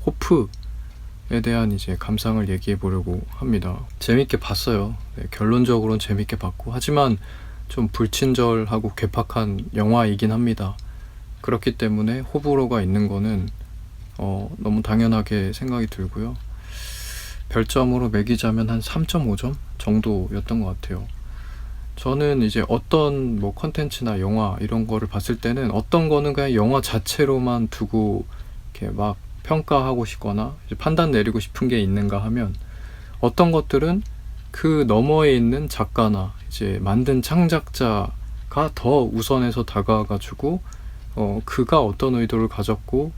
호프에 대한 이제 감상을 얘기해 보려고 합니다. 재밌게 봤어요. 네, 결론적으로는 재밌게 봤고, 하지만 좀 불친절하고 괴팍한 영화이긴 합니다. 그렇기 때문에 호불호가 있는 거는 너무 당연하게 생각이 들고요. 별점으로 매기자면 한 3.5점 정도였던 것 같아요. 저는 이제 어떤 뭐 컨텐츠나 영화 이런 거를 봤을 때는 어떤 거는 그냥 영화 자체로만 두고 이렇게 막 평가하고 싶거나 이제 판단 내리고 싶은 게 있는가 하면, 어떤 것들은 그 너머에 있는 작가나 이제 만든 창작자가 더 우선해서 다가와가지고 그가 어떤 의도를 가졌고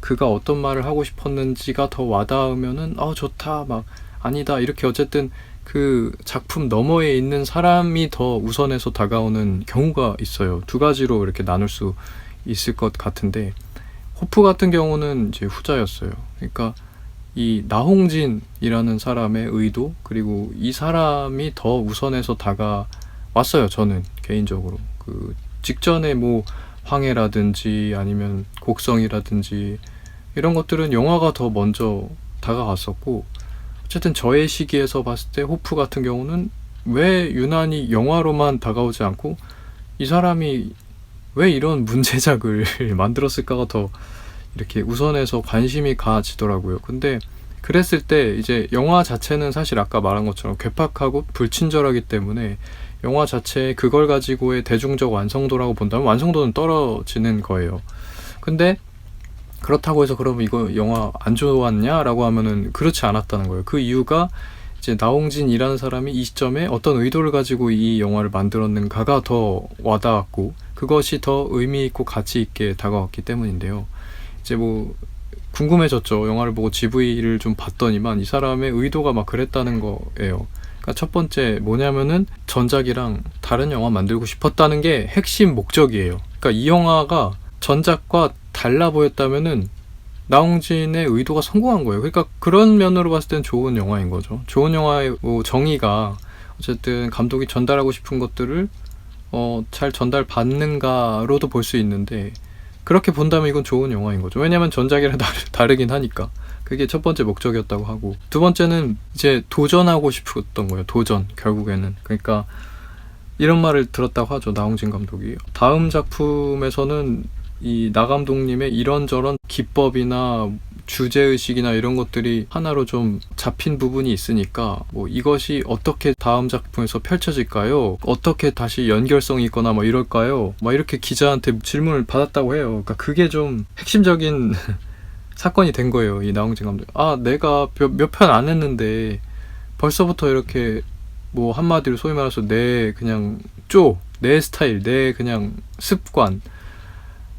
그가 어떤 말을 하고 싶었는지가 더 와닿으면은 좋다, 막 아니다, 이렇게 어쨌든 그 작품 너머에 있는 사람이 더 우선해서 다가오는 경우가 있어요. 두 가지로 이렇게 나눌 수 있을 것 같은데, 호프 같은 경우는 이제 후자였어요. 그러니까 이 나홍진이라는 사람의 의도, 그리고 이 사람이 더 우선해서 다가왔어요. 저는 개인적으로 그 직전에 뭐 황해라든지 아니면 곡성이라든지 이런 것들은 영화가 더 먼저 다가갔었고, 어쨌든 저의 시기에서 봤을 때 호프 같은 경우는 왜 유난히 영화로만 다가오지 않고 이 사람이 왜 이런 문제작을 만들었을까가 더 이렇게 우선해서 관심이 가지더라고요. 근데 그랬을 때 이제 영화 자체는 사실 아까 말한 것처럼 괴팍하고 불친절하기 때문에 영화 자체에 그걸 가지고의 대중적 완성도라고 본다면 완성도는 떨어지는 거예요. 근데 그렇다고 해서 그러면 이거 영화 안 좋았냐? 라고 하면은 그렇지 않았다는 거예요. 그 이유가 이제 나홍진이라는 사람이 이 시점에 어떤 의도를 가지고 이 영화를 만들었는가가 더 와닿았고, 그것이 더 의미 있고 가치 있게 다가왔기 때문인데요. 이제 뭐 궁금해졌죠. 영화를 보고 GV를 좀 봤더니만 이 사람의 의도가 막 그랬다는 거예요. 그러니까 첫 번째 뭐냐면은 전작이랑 다른 영화 만들고 싶었다는 게 핵심 목적이에요. 그러니까 이 영화가 전작과 달라 보였다면은 나홍진의 의도가 성공한 거예요. 그러니까 그런 면으로 봤을 땐 좋은 영화인 거죠. 좋은 영화의 뭐 정의가 어쨌든 감독이 전달하고 싶은 것들을 잘 전달받는가로도 볼 수 있는데, 그렇게 본다면 이건 좋은 영화인 거죠. 왜냐면 전작이랑 다르긴 하니까. 그게 첫 번째 목적이었다고 하고, 두 번째는 이제 도전하고 싶었던 거예요. 도전, 결국에는. 그러니까 이런 말을 들었다고 하죠, 나홍진 감독이. 다음 작품에서는 이 나 감독님의 이런저런 기법이나 주제의식이나 이런 것들이 하나로 좀 잡힌 부분이 있으니까 뭐 이것이 어떻게 다음 작품에서 펼쳐질까요? 어떻게 다시 연결성이 있거나 뭐 이럴까요? 막 이렇게 기자한테 질문을 받았다고 해요. 그러니까 그게 좀 핵심적인 사건이 된 거예요, 이 나홍진 감독. 내가 몇 편 안 했는데 벌써부터 이렇게 뭐 한마디로 소위 말해서 내 그냥 내 스타일, 내 그냥 습관,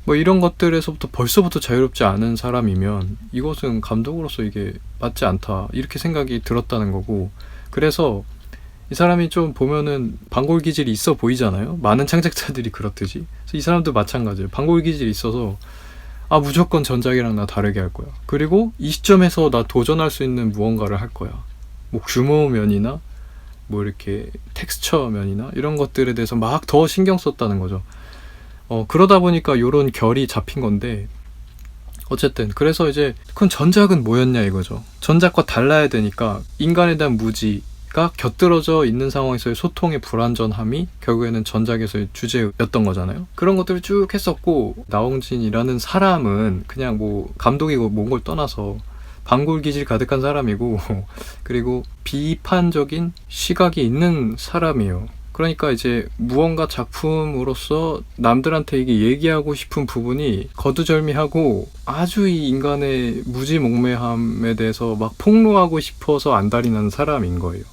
뭐 이런 것들에서부터 벌써부터 자유롭지 않은 사람이면 이것은 감독으로서 이게 맞지 않다, 이렇게 생각이 들었다는 거고, 그래서 이 사람이 좀 보면은 반골 기질이 있어 보이잖아요. 많은 창작자들이 그렇듯이. 그래서 이 사람도 마찬가지예요. 반골 기질이 있어서 무조건 전작이랑 나 다르게 할 거야. 그리고 이 시점에서 나 도전할 수 있는 무언가를 할 거야. 뭐 규모 면이나 뭐 이렇게 텍스처 면이나 이런 것들에 대해서 막 더 신경 썼다는 거죠. 그러다 보니까 요런 결이 잡힌 건데, 어쨌든 그래서 이제 그건 전작은 뭐였냐 이거죠. 전작과 달라야 되니까 인간에 대한 무지가 곁들어져 있는 상황에서의 소통의 불완전함이 결국에는 전작에서의 주제였던 거잖아요. 그런 것들을 쭉 했었고, 나홍진이라는 사람은 그냥 뭐 감독이고 뭔 걸 떠나서 반골 기질 가득한 사람이고 그리고 비판적인 시각이 있는 사람이에요. 그러니까 이제 무언가 작품으로서 남들한테 이게 얘기하고 싶은 부분이 거두절미하고 아주 이 인간의 무지몽매함에 대해서 막 폭로하고 싶어서 안달이 나는 사람인 거예요.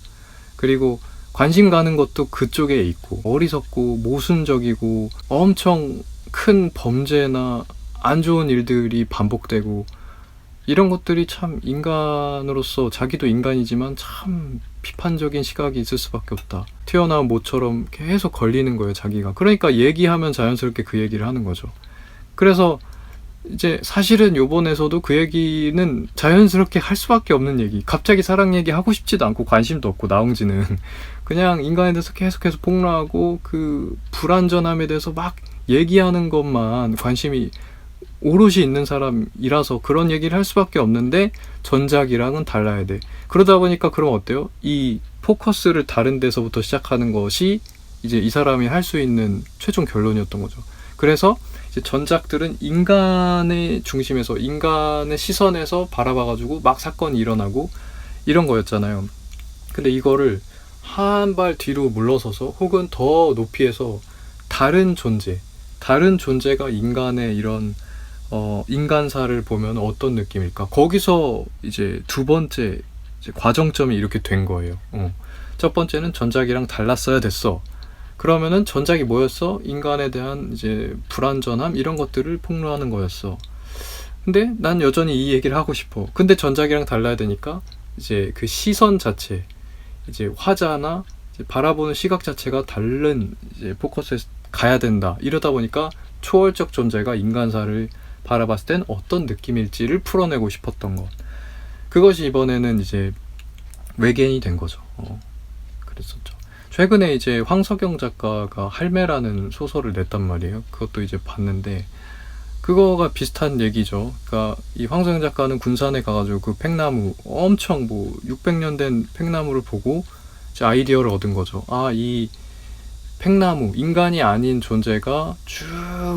그리고 관심 가는 것도 그쪽에 있고, 어리석고 모순적이고 엄청 큰 범죄나 안 좋은 일들이 반복되고, 이런 것들이 참 인간으로서 자기도 인간이지만 참 비판적인 시각이 있을 수밖에 없다. 튀어나온 모처럼 계속 걸리는 거예요, 자기가. 그러니까 얘기하면 자연스럽게 그 얘기를 하는 거죠. 그래서 이제 사실은 요번에서도 그 얘기는 자연스럽게 할 수밖에 없는 얘기. 갑자기 사랑 얘기 하고 싶지도 않고 관심도 없고, 나홍진은 그냥 인간에 대해서 계속해서 폭로하고 그 불완전함에 대해서 막 얘기하는 것만 관심이 오롯이 있는 사람이라서 그런 얘기를 할 수밖에 없는데 전작이랑은 달라야 돼. 그러다 보니까 그럼 어때요? 이 포커스를 다른 데서부터 시작하는 것이 이제 이 사람이 할 수 있는 최종 결론이었던 거죠. 그래서 이제 전작들은 인간의 중심에서, 인간의 시선에서 바라봐가지고 막 사건이 일어나고 이런 거였잖아요. 근데 이거를 한 발 뒤로 물러서서 혹은 더 높이에서 다른 존재가 인간의 이런 인간사를 보면 어떤 느낌일까? 거기서 이제 두 번째 이제 과정점이 이렇게 된 거예요. 첫 번째는 전작이랑 달랐어야 됐어. 그러면은 전작이 뭐였어? 인간에 대한 이제 불완전함 이런 것들을 폭로하는 거였어. 근데 난 여전히 이 얘기를 하고 싶어. 근데 전작이랑 달라야 되니까 이제 그 시선 자체, 이제 화자나 이제 바라보는 시각 자체가 다른 이제 포커스에 가야 된다. 이러다 보니까 초월적 존재가 인간사를 바라봤을 땐 어떤 느낌일지를 풀어내고 싶었던 것. 그것이 이번에는 이제 외계인이 된 거죠. 그랬었죠. 최근에 이제 황석영 작가가 할매라는 소설을 냈단 말이에요. 그것도 이제 봤는데 그거가 비슷한 얘기죠. 그러니까 이 황석영 작가는 군산에 가가지고 그 팽나무 엄청 뭐 600년 된 팽나무를 보고 이제 아이디어를 얻은 거죠. 아, 이 팽나무, 인간이 아닌 존재가 쭉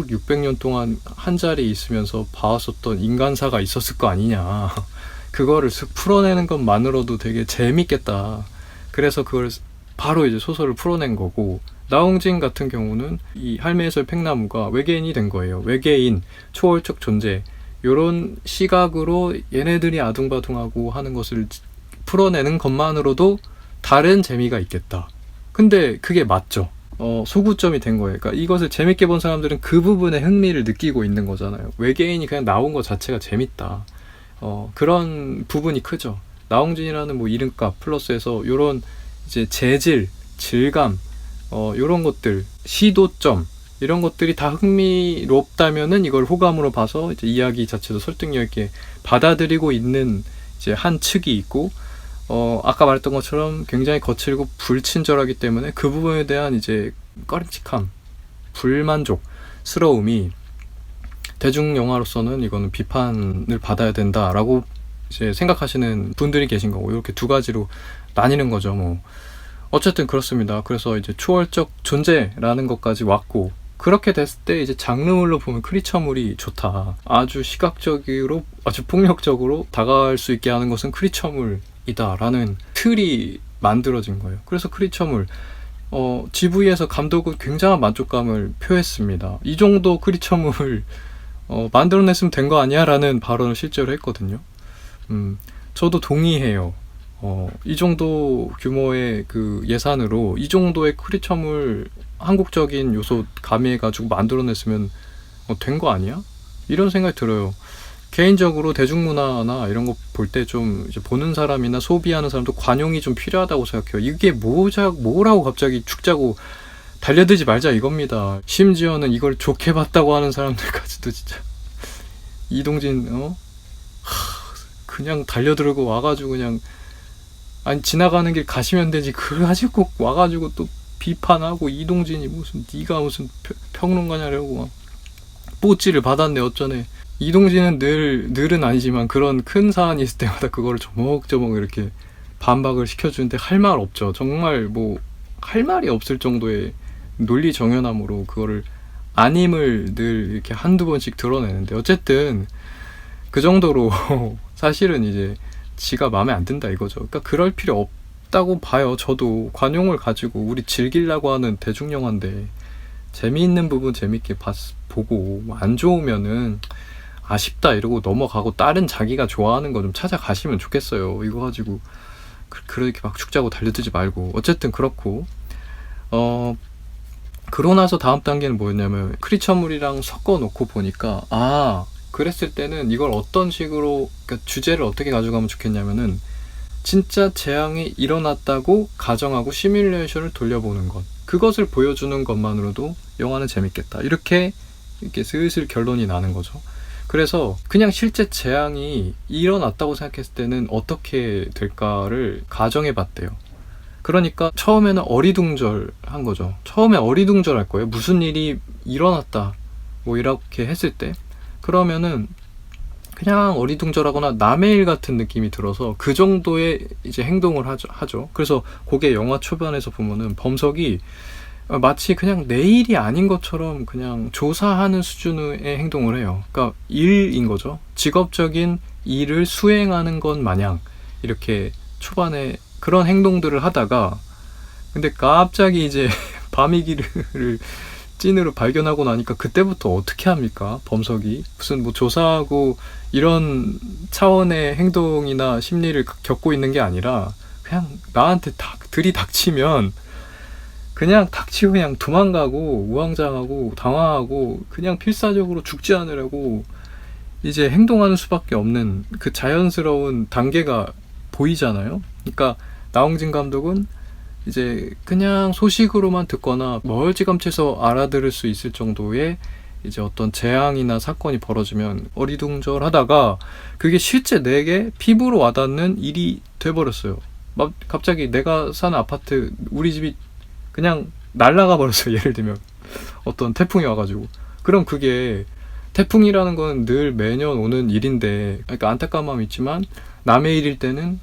600년 동안 한 자리에 있으면서 봐왔었던 인간사가 있었을 거 아니냐. 그거를 쓱 풀어내는 것만으로도 되게 재밌겠다. 그래서 그걸 바로 이제 소설을 풀어낸 거고, 나홍진 같은 경우는 이 할매에서의 팽나무가 외계인이 된 거예요. 외계인, 초월적 존재, 요런 시각으로 얘네들이 아둥바둥하고 하는 것을 풀어내는 것만으로도 다른 재미가 있겠다. 근데 그게 맞죠. 소구점이 된 거예요. 그러니까 이것을 재밌게 본 사람들은 그 부분에 흥미를 느끼고 있는 거잖아요. 외계인이 그냥 나온 것 자체가 재밌다. 그런 부분이 크죠. 나홍진이라는 뭐 이름값 플러스해서 요런 이제 재질, 질감, 요런 것들, 시도점, 이런 것들이 다 흥미롭다면은 이걸 호감으로 봐서 이제 이야기 자체도 설득력 있게 받아들이고 있는 이제 한 측이 있고, 아까 말했던 것처럼 굉장히 거칠고 불친절하기 때문에 그 부분에 대한 이제 꺼림칙함, 불만족스러움이 대중영화로서는 이거는 비판을 받아야 된다라고 이제 생각하시는 분들이 계신 거고, 이렇게 두 가지로 나뉘는 거죠. 뭐 어쨌든 그렇습니다. 그래서 이제 초월적 존재라는 것까지 왔고, 그렇게 됐을 때 이제 장르물로 보면 크리처물이 좋다. 아주 시각적으로 아주 폭력적으로 다가갈 수 있게 하는 것은 크리처물이다 라는 틀이 만들어진 거예요. 그래서 크리처물, GV에서 감독은 굉장한 만족감을 표했습니다. 이 정도 크리처물 만들어냈으면 된 거 아니야? 라는 발언을 실제로 했거든요. 저도 동의해요. 이 정도 규모의 그 예산으로 이 정도의 크리처물 한국적인 요소 가미해가지고 만들어냈으면 된 거 아니야? 이런 생각이 들어요. 개인적으로 대중문화나 이런 거 볼 때 좀 이제 보는 사람이나 소비하는 사람도 관용이 좀 필요하다고 생각해요. 이게 뭐라고 갑자기 죽자고 달려들지 말자 이겁니다. 심지어는 이걸 좋게 봤다고 하는 사람들까지도 진짜 이동진 그냥 달려들고 와가지고 그냥 아니 지나가는 길 가시면 되지 그걸 가지고 꼭 와가지고 또 비판하고, 이동진이 무슨 네가 무슨 평론가냐라고 막 뽀찌를 받았네 어쩌네. 이동진은 늘은 아니지만 그런 큰 사안이 있을 때마다 그거를 조목조목 이렇게 반박을 시켜주는데 할 말 없죠. 정말 뭐 할 말이 없을 정도의 논리 정연함으로 그거를 아님을 늘 이렇게 한두 번씩 드러내는데, 어쨌든 그 정도로 사실은 이제 지가 마음에 안 든다 이거죠. 그러니까 그럴 필요 없다고 봐요. 저도 관용을 가지고 우리 즐기려고 하는 대중영화인데 재미있는 부분 재밌게 보고 안 좋으면은 아쉽다 이러고 넘어가고 다른 자기가 좋아하는 거 좀 찾아가시면 좋겠어요. 이거 가지고 그렇게 막 죽자고 달려들지 말고. 어쨌든 그렇고, 그러고 나서 다음 단계는 뭐였냐면 크리처물이랑 섞어놓고 보니까 그랬을 때는 이걸 어떤 식으로, 그러니까 주제를 어떻게 가져가면 좋겠냐면은 진짜 재앙이 일어났다고 가정하고 시뮬레이션을 돌려보는 것, 그것을 보여주는 것만으로도 영화는 재밌겠다, 이렇게 슬슬 결론이 나는 거죠. 그래서 그냥 실제 재앙이 일어났다고 생각했을 때는 어떻게 될까를 가정해 봤대요. 그러니까 처음에는 어리둥절한 거죠. 처음에 어리둥절할 거예요. 무슨 일이 일어났다 뭐 이렇게 했을 때. 그러면은 그냥 어리둥절하거나 남의 일 같은 느낌이 들어서 그 정도의 이제 행동을 하죠. 그래서 그게 영화 초반에서 보면은 범석이 마치 그냥 내 일이 아닌 것처럼 그냥 조사하는 수준의 행동을 해요. 그러니까 일인 거죠. 직업적인 일을 수행하는 것 마냥 이렇게 초반에 그런 행동들을 하다가 근데 갑자기 이제 밤이기를 찐으로 발견하고 나니까 그때부터 어떻게 합니까? 범석이 무슨 뭐 조사하고 이런 차원의 행동이나 심리를 겪고 있는 게 아니라 그냥 나한테 들이닥치면 그냥 닥치고 그냥 도망가고 우왕좌왕하고 당황하고 그냥 필사적으로 죽지 않으려고 이제 행동하는 수밖에 없는 그 자연스러운 단계가 보이잖아요. 그러니까 나홍진 감독은 이제 그냥 소식으로만 듣거나 멀찌감치해서 알아들을 수 있을 정도의 이제 어떤 재앙이나 사건이 벌어지면 어리둥절하다가 그게 실제 내게 피부로 와닿는 일이 돼버렸어요. 막 갑자기 내가 사는 아파트 우리 집이 그냥 날아가 버렸어요. 예를 들면 어떤 태풍이 와가지고. 그럼 그게 태풍이라는 건 늘 매년 오는 일인데 그러니까 안타까운 마음이 있지만 남의 일일 때는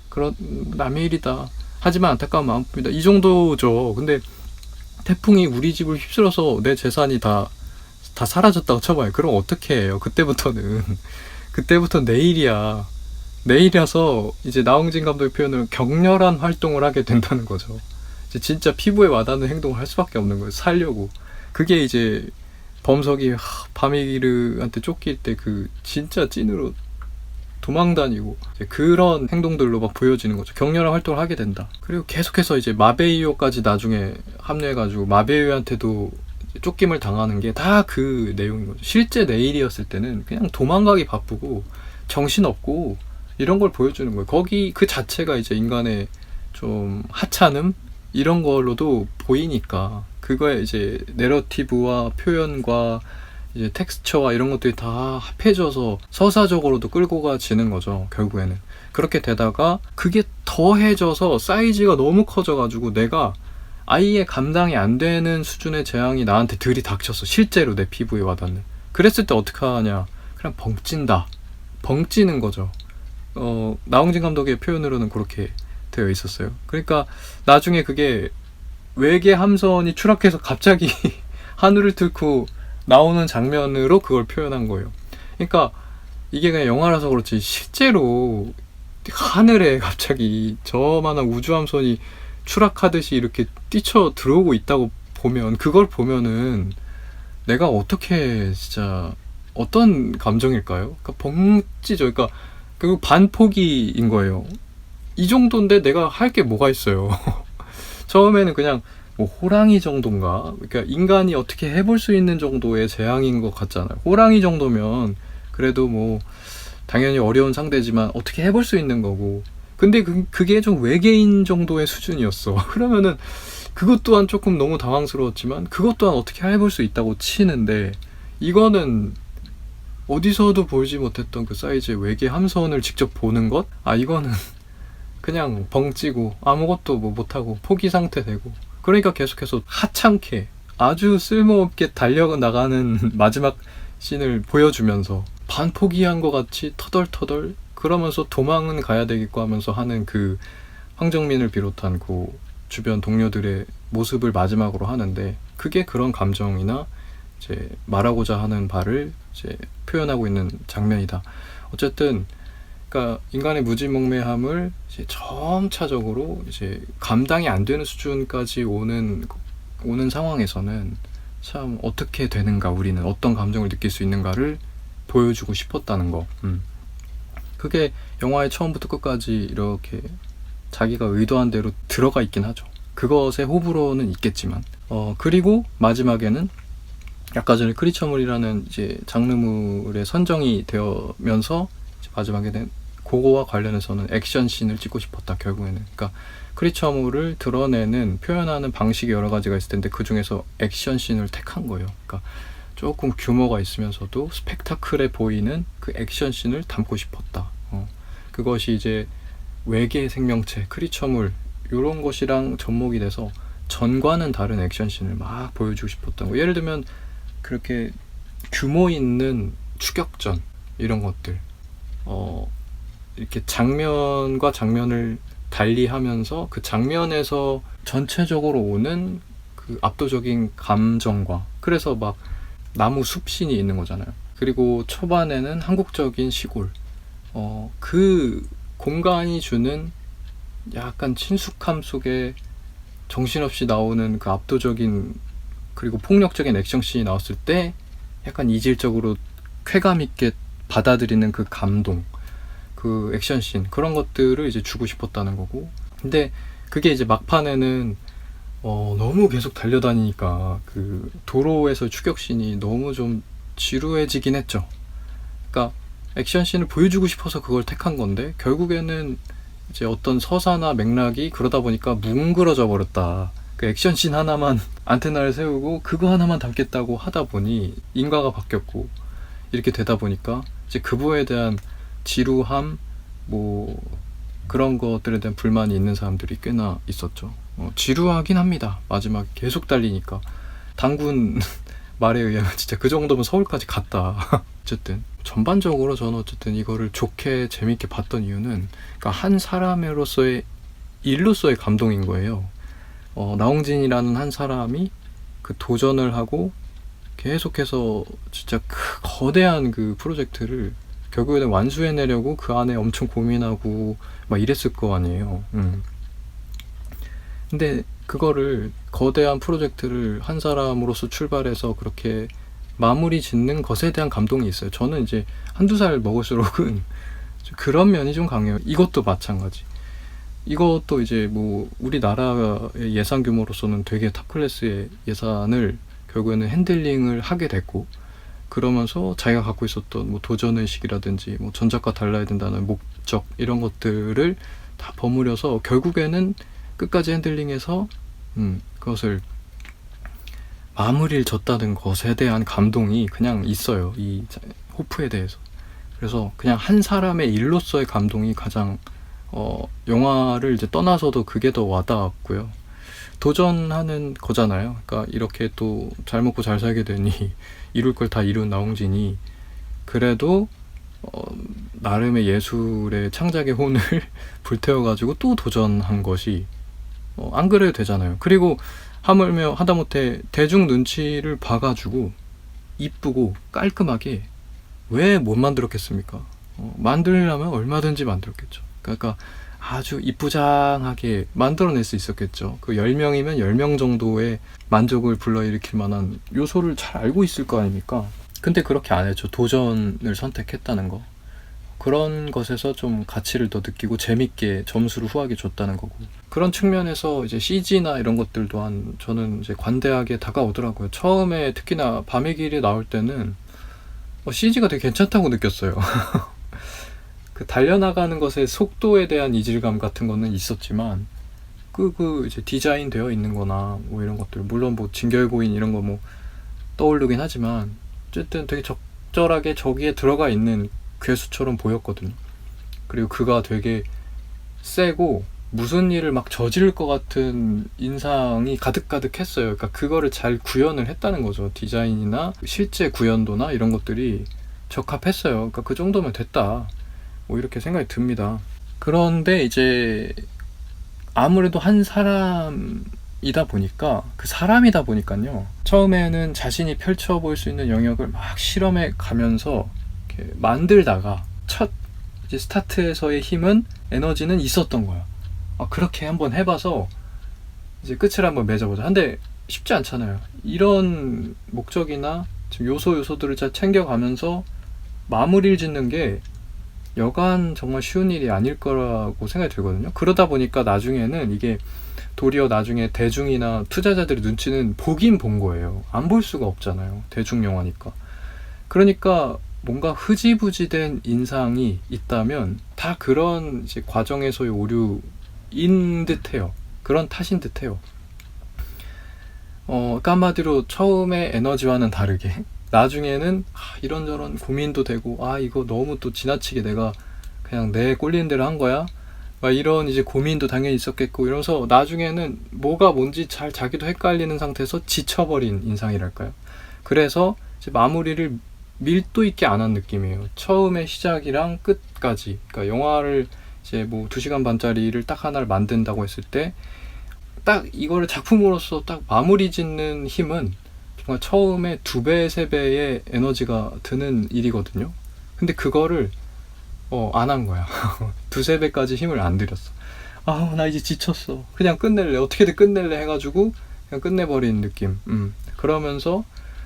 그런 남의 일이다. 하지만 안타까운 마음뿐이다. 이 정도죠. 근데 태풍이 우리 집을 휩쓸어서 내 재산이 다 사라졌다고 쳐봐요. 그럼 어떻게 해요? 그때부터는 내일이야. 내일이라서 이제 나홍진 감독의 표현을 격렬한 활동을 하게 된다는 거죠. 이제 진짜 피부에 와닿는 행동을 할 수밖에 없는 거예요. 살려고. 그게 이제 범석이 바미기르한테 쫓길 때 그 진짜 찐으로 도망다니고 그런 행동들로 막 보여지는 거죠. 격렬한 활동을 하게 된다. 그리고 계속해서 이제 마베이오까지 나중에 합류해가지고 마베이오한테도 쫓김을 당하는 게 다 그 내용인 거죠. 실제 내일이었을 때는 그냥 도망가기 바쁘고 정신없고 이런 걸 보여주는 거예요. 거기 그 자체가 이제 인간의 좀 하찮음 이런 걸로도 보이니까 그거에 이제 내러티브와 표현과 이제 텍스처와 이런 것들이 다 합해져서 서사적으로도 끌고 가지는 거죠. 결국에는 그렇게 되다가 그게 더해져서 사이즈가 너무 커져가지고 내가 아예 감당이 안 되는 수준의 재앙이 나한테 들이닥쳤어. 실제로 내 피부에 와닿는. 그랬을 때 어떻게 하냐? 그냥 벙찌는 거죠. 나홍진 감독의 표현으로는 그렇게 되어 있었어요. 그러니까 나중에 그게 외계 함선이 추락해서 갑자기 하늘을 뚫고 나오는 장면으로 그걸 표현한 거예요. 그러니까 이게 그냥 영화라서 그렇지 실제로 하늘에 갑자기 저만한 우주함선이 추락하듯이 이렇게 뛰쳐 들어오고 있다고 보면 그걸 보면은 내가 어떻게 진짜 어떤 감정일까요? 그러니까 벙찌죠. 그러니까 결국 반포기인 거예요. 이 정도인데 내가 할 게 뭐가 있어요. 처음에는 그냥 뭐 호랑이 정도인가? 그러니까 인간이 어떻게 해볼 수 있는 정도의 재앙인 것 같잖아요. 호랑이 정도면 그래도 뭐 당연히 어려운 상대지만 어떻게 해볼 수 있는 거고. 근데 그게 좀 외계인 정도의 수준이었어. 그러면은 그것 또한 조금 너무 당황스러웠지만 그것 또한 어떻게 해볼 수 있다고 치는데 이거는 어디서도 보지 못했던 그 사이즈의 외계 함선을 직접 보는 것? 이거는 그냥 벙찌고 아무것도 뭐 못하고 포기 상태 되고 그러니까 계속해서 하찮게 아주 쓸모없게 달려나가는 마지막 씬을 보여주면서 반포기한 것 같이 터덜터덜 그러면서 도망은 가야 되겠고 하면서 하는 그 황정민을 비롯한 그 주변 동료들의 모습을 마지막으로 하는데 그게 그런 감정이나 이제 말하고자 하는 바를 이제 표현하고 있는 장면이다. 어쨌든 그러니까 인간의 무지몽매함을 이제 점차적으로 이제 감당이 안 되는 수준까지 오는 상황에서는 참 어떻게 되는가 우리는 어떤 감정을 느낄 수 있는가를 보여주고 싶었다는 거. 그게 영화의 처음부터 끝까지 이렇게 자기가 의도한 대로 들어가 있긴 하죠. 그것의 호불호는 있겠지만 그리고 마지막에는 아까 전에 크리처물이라는 이제 장르물에 선정이 되면서 마지막에는 그거와 관련해서는 액션씬을 찍고 싶었다. 결국에는 그러니까 크리처물을 드러내는 표현하는 방식이 여러 가지가 있을 텐데 그 중에서 액션씬을 택한 거예요. 그러니까 조금 규모가 있으면서도 스펙타클해 보이는 그 액션씬을 담고 싶었다. 그것이 이제 외계 생명체, 크리처물 이런 것이랑 접목이 돼서 전과는 다른 액션씬을 막 보여주고 싶었던 거. 예를 들면 그렇게 규모 있는 추격전 이런 것들, 이렇게 장면과 장면을 달리하면서 그 장면에서 전체적으로 오는 그 압도적인 감정과, 그래서 막 나무 숲신이 있는 거잖아요. 그리고 초반에는 한국적인 시골, 그 공간이 주는 약간 친숙함 속에 정신없이 나오는 그 압도적인 그리고 폭력적인 액션씬이 나왔을 때 약간 이질적으로 쾌감 있게 받아들이는 그 감동, 그 액션씬, 그런 것들을 이제 주고 싶었다는 거고. 근데 그게 이제 막판에는 너무 계속 달려다니니까 그 도로에서 추격씬이 너무 좀 지루해지긴 했죠. 그러니까 액션씬을 보여주고 싶어서 그걸 택한 건데 결국에는 이제 어떤 서사나 맥락이 그러다 보니까 뭉그러져 버렸다. 그 액션씬 하나만 안테나를 세우고 그거 하나만 담겠다고 하다 보니 인과가 바뀌었고, 이렇게 되다 보니까 이제 그 부분에 대한 지루함, 뭐 그런 것들에 대한 불만이 있는 사람들이 꽤나 있었죠. 지루하긴 합니다. 마지막에 계속 달리니까. 단군 말에 의하면 진짜 그 정도면 서울까지 갔다. 어쨌든 전반적으로 저는 어쨌든 이거를 좋게 재밌게 봤던 이유는, 그러니까 한 사람으로서의 일로서의 감동인 거예요. 나홍진이라는 한 사람이 그 도전을 하고 계속해서 진짜 거대한 그 프로젝트를 결국에는 완수해내려고 그 안에 엄청 고민하고 막 이랬을 거 아니에요. 근데 그거를, 거대한 프로젝트를 한 사람으로서 출발해서 그렇게 마무리 짓는 것에 대한 감동이 있어요. 저는 이제 한두 살 먹을수록은 그런 면이 좀 강해요. 이것도 마찬가지. 이것도 이제 뭐 우리나라의 예산 규모로서는 되게 탑 클래스의 예산을 결국에는 핸들링을 하게 됐고, 그러면서 자기가 갖고 있었던 뭐 도전의식이라든지 뭐 전작과 달라야 된다는 목적, 이런 것들을 다 버무려서 결국에는 끝까지 핸들링해서 그것을 마무리를 졌다는 것에 대한 감동이 그냥 있어요, 이 호프에 대해서. 그래서 그냥 한 사람의 일로서의 감동이 가장 영화를 이제 떠나서도 그게 더 와닿았고요. 도전하는 거잖아요. 그러니까 이렇게 또 잘 먹고 잘 살게 되니 이룰 걸 다 이룬 나홍진이 그래도 나름의 예술의 창작의 혼을 불태워가지고 또 도전한 것이 안 그래도 되잖아요. 그리고 하물며 하다못해 대중 눈치를 봐가지고 이쁘고 깔끔하게 왜 못 만들었겠습니까? 만들려면 얼마든지 만들었겠죠. 그러니까 아주 이쁘장하게 만들어낼 수 있었겠죠. 그 10명이면 10명 정도의 만족을 불러일으킬 만한 요소를 잘 알고 있을 거 아닙니까? 근데 그렇게 안 했죠. 도전을 선택했다는 거. 그런 것에서 좀 가치를 더 느끼고 재밌게 점수를 후하게 줬다는 거고. 그런 측면에서 이제 CG나 이런 것들 또한 저는 이제 관대하게 다가오더라고요. 처음에 특히나 밤의 길이 나올 때는 CG가 되게 괜찮다고 느꼈어요. 그 달려나가는 것의 속도에 대한 이질감 같은 거는 있었지만 이제 디자인 되어 있는 거나 뭐 이런 것들, 물론 뭐 진결고인 이런 거 뭐 떠오르긴 하지만 어쨌든 되게 적절하게 저기에 들어가 있는 괴수처럼 보였거든요. 그리고 그가 되게 세고 무슨 일을 막 저지를 것 같은 인상이 가득가득했어요. 그러니까 그거를 잘 구현을 했다는 거죠. 디자인이나 실제 구현도나 이런 것들이 적합했어요. 그러니까 그 정도면 됐다, 뭐 이렇게 생각이 듭니다. 그런데 이제 아무래도 한 사람이다 보니까, 그 사람이다 보니까요, 처음에는 자신이 펼쳐볼 수 있는 영역을 막 실험해 가면서 이렇게 만들다가 첫 이제 스타트에서의 힘은, 에너지는 있었던 거야. 그렇게 한번 해봐서 이제 끝을 한번 맺어보자. 근데 쉽지 않잖아요. 이런 목적이나 지금 요소들을 잘 챙겨가면서 마무리를 짓는 게 여간 정말 쉬운 일이 아닐 거라고 생각이 들거든요. 그러다 보니까 나중에는 이게 도리어 나중에 대중이나 투자자들의 눈치는 보긴 본 거예요. 안 볼 수가 없잖아요. 대중 영화니까. 그러니까 뭔가 흐지부지된 인상이 있다면 다 그런 이제 과정에서의 오류인 듯해요. 그런 탓인 듯해요. 그러니까 한마디로 처음에 에너지와는 다르게 나중에는 이런저런 고민도 되고, 이거 너무 또 지나치게 내가 그냥 내 꼴리는 대로 한 거야? 막 이런 이제 고민도 당연히 있었겠고, 이러면서 나중에는 뭐가 뭔지 잘 자기도 헷갈리는 상태에서 지쳐버린 인상이랄까요? 그래서 이제 마무리를 밀도 있게 안 한 느낌이에요. 처음에 시작이랑 끝까지. 그러니까 영화를 이제 뭐 2시간 반짜리를 딱 하나를 만든다고 했을 때 딱 이거를 작품으로서 딱 마무리 짓는 힘은 정말 처음에 2배, 3배의 에너지가 드는 일이거든요. 근데 그거를 안 한 거야. 2, 3배까지 힘을 안 들였어. 나 이제 지쳤어. 그냥 끝낼래. 어떻게든 끝낼래 해가지고 그냥 끝내버린 느낌. 그러면서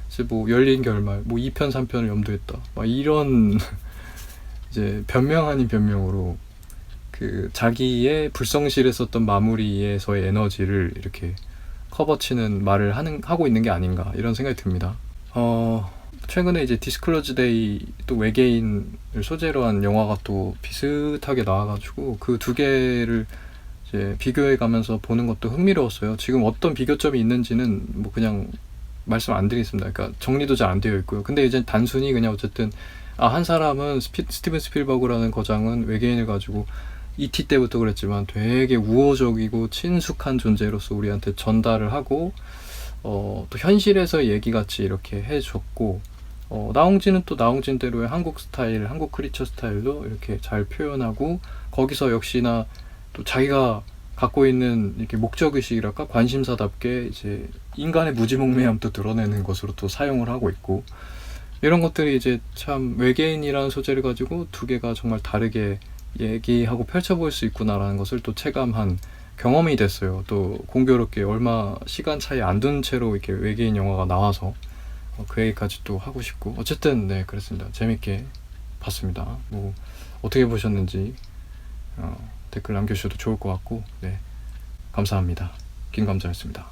이제 뭐 열린 결말, 뭐 2편, 3편을 염두했다. 막 이런 이제 변명 아닌 변명으로 그 자기의 불성실했었던 마무리에서의 에너지를 이렇게 커버치는 말을 하고 있는 게 아닌가 이런 생각이 듭니다. 최근에 이제 디스클로즈 데이 또 외계인을 소재로 한 영화가 또 비슷하게 나와가지고 그 2개를 이제 비교해 가면서 보는 것도 흥미로웠어요. 지금 어떤 비교점이 있는지는 뭐 그냥 말씀 안 드리겠습니다. 그러니까 정리도 잘 안 되어 있고요. 근데 이제 단순히 그냥 어쨌든 한 사람은 스티븐 스필버그라는 거장은 외계인을 가지고 E.T. 때부터 그랬지만 되게 우호적이고 친숙한 존재로서 우리한테 전달을 하고 또 현실에서 얘기같이 이렇게 해줬고 나홍진은 또 나홍진대로의 한국 스타일, 한국 크리처 스타일도 이렇게 잘 표현하고 거기서 역시나 또 자기가 갖고 있는 이렇게 목적의식이랄까 관심사답게 이제 인간의 무지몽매함도 드러내는 것으로 또 사용을 하고 있고 이런 것들이 이제 참 외계인이라는 소재를 가지고 2개가 정말 다르게 얘기하고 펼쳐볼 수 있구나라는 것을 또 체감한 경험이 됐어요. 또 공교롭게 얼마 시간 차이 안 둔 채로 이렇게 외계인 영화가 나와서 그 얘기까지 또 하고 싶고 어쨌든 네 그랬습니다. 재밌게 봤습니다. 뭐 어떻게 보셨는지 댓글 남겨주셔도 좋을 것 같고 네 감사합니다. 김감자였습니다.